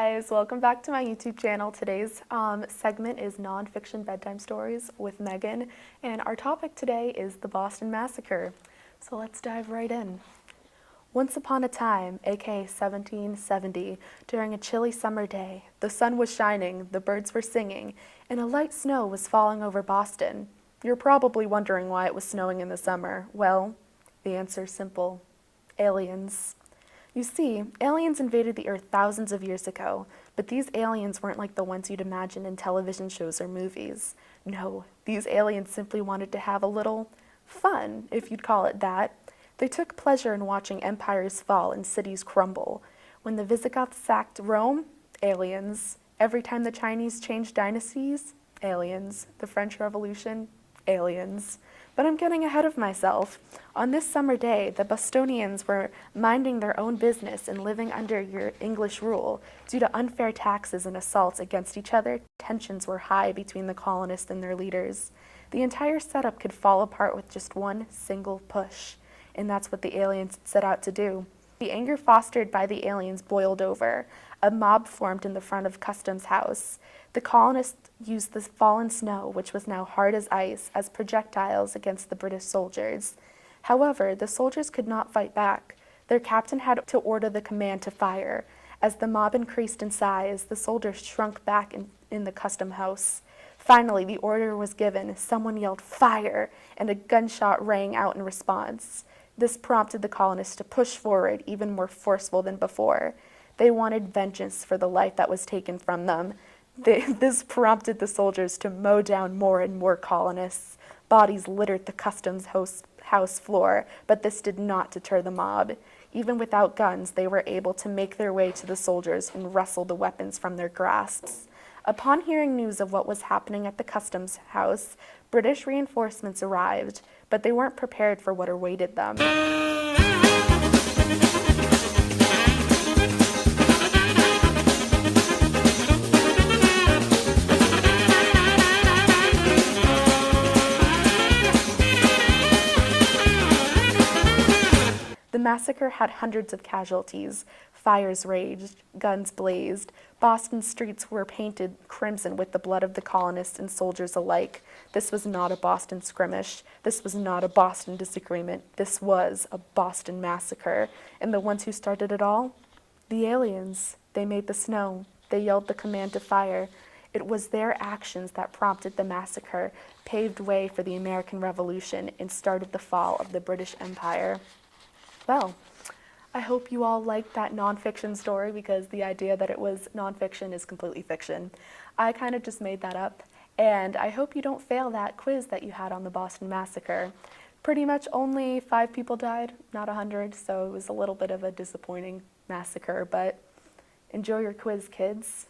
Guys, welcome back to my YouTube channel. Today's segment is nonfiction bedtime stories with Megan, and our topic today is the Boston Massacre. So let's dive right in. Once upon a time, aka 1770, during a chilly summer day, the sun was shining, the birds were singing, and a light snow was falling over Boston. You're probably wondering why it was snowing in the summer. Well, the answer's simple. Aliens. You see, aliens invaded the Earth thousands of years ago, but these aliens weren't like the ones you'd imagine in television shows or movies. No, these aliens simply wanted to have a little fun, if you'd call it that. They took pleasure in watching empires fall and cities crumble. When the Visigoths sacked Rome, aliens. Every time the Chinese changed dynasties, aliens. The French Revolution, aliens. But I'm getting ahead of myself. On this summer day, the Bostonians were minding their own business and living under your English rule. Due to unfair taxes and assaults against each other, tensions were high between the colonists and their leaders. The entire setup could fall apart with just one single push, and that's what the aliens set out to do. The anger fostered by the aliens boiled over. A mob formed in the front of Customs House. The colonists used the fallen snow, which was now hard as ice, as projectiles against the British soldiers. However, the soldiers could not fight back. Their captain had to order the command to fire. As the mob increased in size, the soldiers shrunk back in the Custom House. Finally, the order was given. Someone yelled, "Fire!" and a gunshot rang out in response. This prompted the colonists to push forward, even more forceful than before. They wanted vengeance for the life that was taken from them. This prompted the soldiers to mow down more and more colonists. Bodies littered the Customs House floor, but this did not deter the mob. Even without guns, they were able to make their way to the soldiers and wrestle the weapons from their grasps. Upon hearing news of what was happening at the Customs House, British reinforcements arrived, but they weren't prepared for what awaited them. The massacre had hundreds of casualties. Fires raged, guns blazed. Boston's streets were painted crimson with the blood of the colonists and soldiers alike. This was not a Boston skirmish. This was not a Boston disagreement. This was a Boston massacre. And the ones who started it all? The aliens. They made the snow. They yelled the command to fire. It was their actions that prompted the massacre, paved way for the American Revolution, and started the fall of the British Empire. Well, I hope you all liked that nonfiction story, because the idea that it was nonfiction is completely fiction. I kind of just made that up, and I hope you don't fail that quiz that you had on the Boston Massacre. Pretty much only 5 people died, not 100, so it was a little bit of a disappointing massacre, but enjoy your quiz, kids.